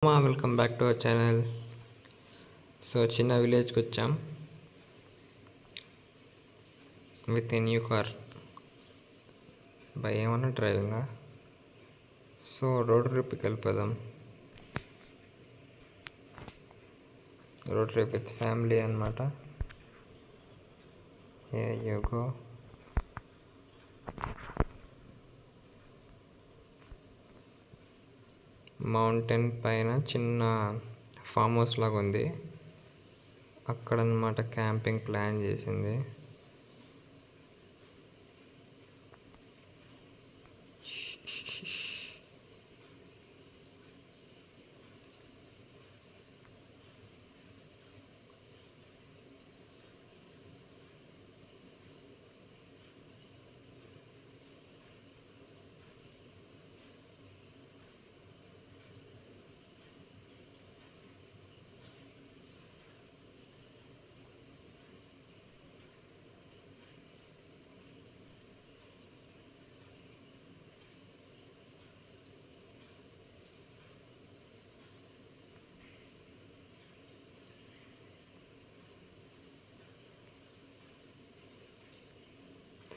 Welcome back to our channel. So చిన్న విలేజ్కి వచ్చాం with a new car. By ఏమన్నా డ్రైవింగా. సో రోడ్ ట్రిప్కి వెళ్ళిపోదాం. రోడ్ ట్రిప్ విత్ ఫ్యామిలీ అనమాట. యోగో మౌంటైన్ పైన చిన్న ఫామ్ హౌస్ లాగా ఉంది. అక్కడ అనమాట క్యాంపింగ్ ప్లాన్ చేసింది.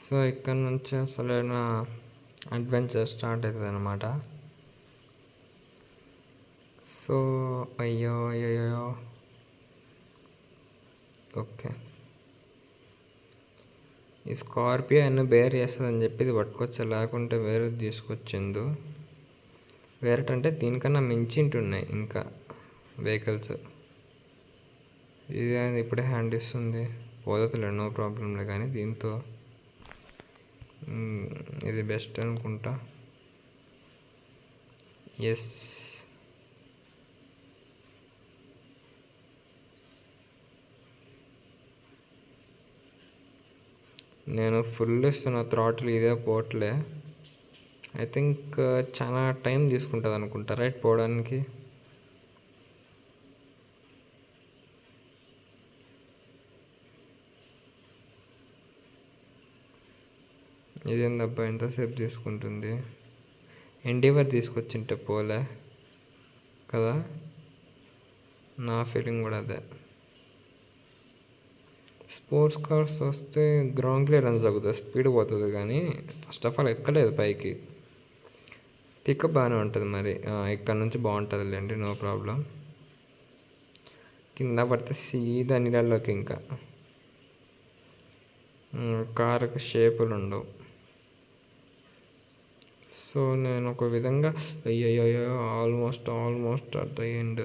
సో ఇక్కడ నుంచి అసలైన అడ్వెంచర్ స్టార్ట్ అవుతుంది అనమాట. సో అయ్యో అయ్యో ఓకే, ఈ స్కార్పియో అన్నీ బేర్ చేస్తుందని చెప్పి ఇది పట్టుకొచ్చా, లేకుంటే వేరే తీసుకొచ్చిండు. వేరేటంటే దీనికన్నా మించింటున్నాయి ఇంకా వెహికల్స్. ఇది ఇప్పుడే హ్యాండ్ ఇస్తుంది, పోదతలేదు, నో ప్రాబ్లంలే. కానీ దీంతో ఇది బెస్ట్ అనుకుంటా. ఎస్, నేను ఫుల్ ఇస్తున్నా థ్రాటిల్, ఇదే పోవట్లే. ఐ థింక్ చాలా టైం తీసుకుంటుంది అనుకుంటా రైట్ పోవడానికి. ఇదేందబ్బా ఎంతసేపు తీసుకుంటుంది. ఎండీవర్ తీసుకొచ్చింటే పోలే కదా, నా ఫీలింగ్ కూడా అదే. స్పోర్ట్స్ కార్స్ వస్తే గ్రౌండ్ క్లియరెన్స్ తగ్గుతుంది, స్పీడ్ పోతుంది. కానీ ఫస్ట్ ఆఫ్ ఆల్ ఎక్కలేదు పైకి. పికప్ బాగానే ఉంటుంది, మరి ఇక్కడ నుంచి బాగుంటుందిలేండి, నో ప్రాబ్లం. కింద పడితే సీదా నీళ్ళలోకి. ఇంకా కారుకి షేపులు ఉండవు. సో నేను ఒక విధంగా అయ్యో almost at the end.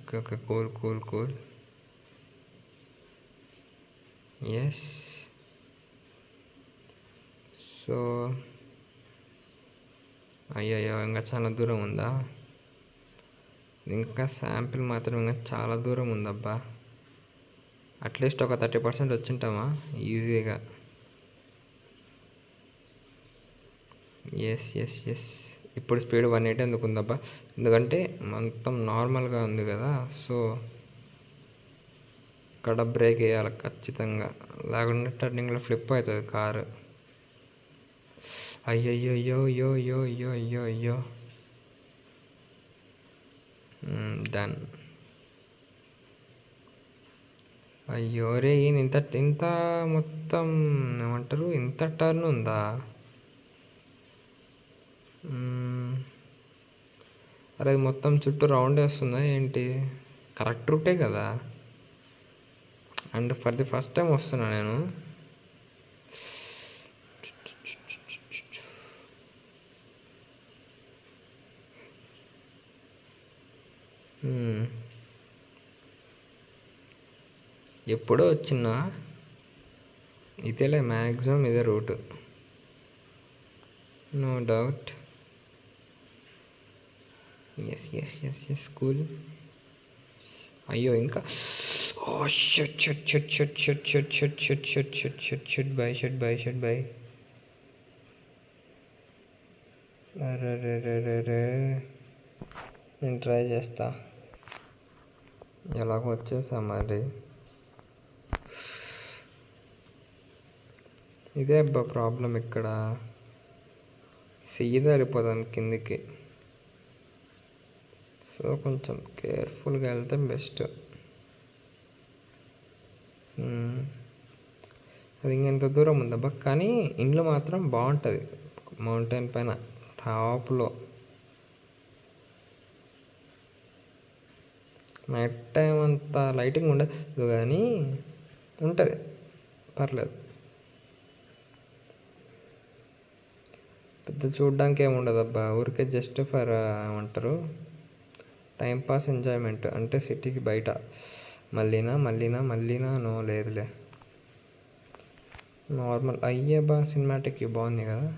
Okay, cool. Yes. So అయ్యో ఇంకా చాలా దూరం ఉందా. ఇంకా శాంపిల్ మాత్రం ఇంకా చాలా దూరం ఉందబ్బా. అట్లీస్ట్ ఒక 30% వచ్చింటామా ఈజీగా. ఎస్. ఇప్పుడు స్పీడ్ 180 ఎందుకు ఉందబ్బా, ఎందుకంటే మొత్తం నార్మల్గా ఉంది కదా. సో ఇక్కడ బ్రేక్ వేయాలి ఖచ్చితంగా, లేకుంటే టర్నింగ్లో ఫ్లిప్ అవుతుంది కారు. అయ్యో డన్. అయ్యో రే, ఇంత మొత్తం ఏమంటారు, ఇంత టర్న్ ఉందా. అరే మొత్తం చుట్టూ రౌండ్ వేస్తుందా ఏంటి. కరెక్ట్ రూటే కదా. And for the first time వస్తున్నా నేను. ఎప్పుడో వచ్చినా ఇదేలే, మ్యాక్సిమం ఇదే route, no doubt. Yes cool. అయ్యో ఇంకా షట్ బై. అరే నేను ట్రై చేస్తా. ఎలాగో వచ్చేసా మరి. ఇదే అబ్బా ప్రాబ్లం ఇక్కడ, సీదా వెళ్ళిపోదాం కిందికి. సో కొంచెం కేర్ఫుల్గా వెళ్తే బెస్ట్. అది ఇంకెంత దూరం ఉందబ్బా, కానీ ఇండ్లు మాత్రం బాగుంటుంది మౌంటైన్ పైన టాప్లో. నైట్ టైం అంత లైటింగ్ ఉండదు కానీ ఉంటుంది, పర్లేదు. పెద్ద చూడ్డానికి ఏమి ఉండదు అబ్బా, ఊరికే జస్ట్ ఫర్ ఏమంటారు టైంపాస్, ఎంజాయ్మెంట్. అంటే సిటీకి బయట. మళ్ళీనా నో లేదులే, నార్మల్. అయ్యే బా సినిమాటిక్ బాగుంది కదా.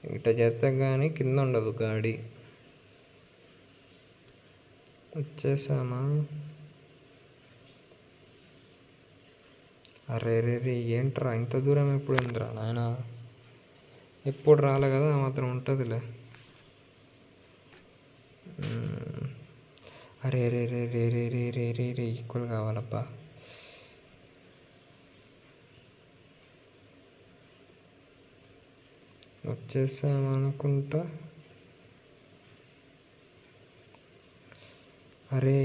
ఇట చేస్తే కానీ కింద ఉండదు గాడి. వచ్చేసామా? అరే రే రే, ఏంట్రా ఇంత దూరం ఎప్పుడు ఉందిరా నాయన, ఎప్పుడు రాలే కదా, మాత్రం ఉంటుందిలే. అరే రే రే రే రే రే రే రే రే ఈక్వల్ కావాలబ్బా. వచ్చేసామనుకుంటా. అరే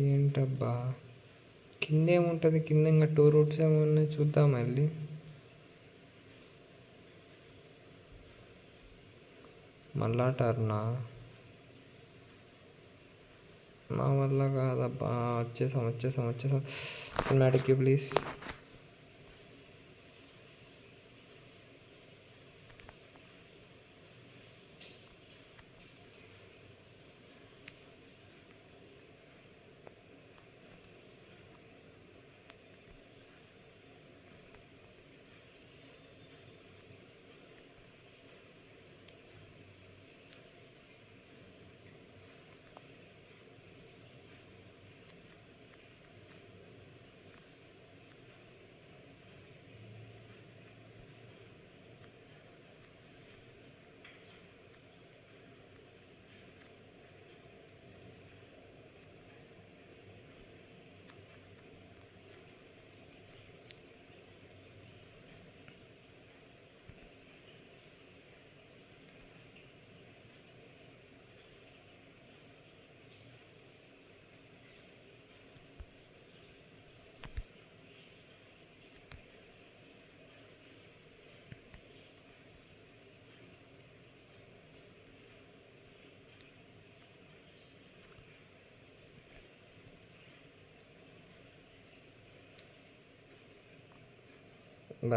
ఏంటబ్బా, కింద ఏముంటుంది? కింద ఇంకా 2 రూట్స్ ఏమో ఉన్నాయి, చూద్దాం మళ్ళీ. మళ్ళా టర్నా? నా వల్ల కాదబ్బా. వచ్చేసాం సినిమాటిక్ ప్లీజ్.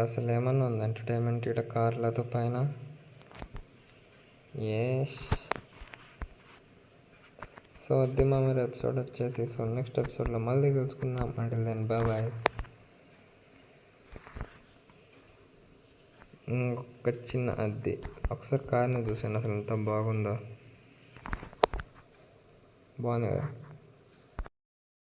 అసలు ఏమన్నా ఉంది ఎంటర్టైన్మెంట్ ఇక్కడ కార్లతో పైన? ఎస్. సో అది మా మీరు ఎపిసోడ్ వచ్చేసి, సో నెక్స్ట్ ఎపిసోడ్లో మళ్ళీ కలుసుకుందాం. Until then bye. ఇంకొక చిన్న అది ఒకసారి కార్ని చూసాను, అసలు ఎంత బాగుందో. బాగుంది కదా.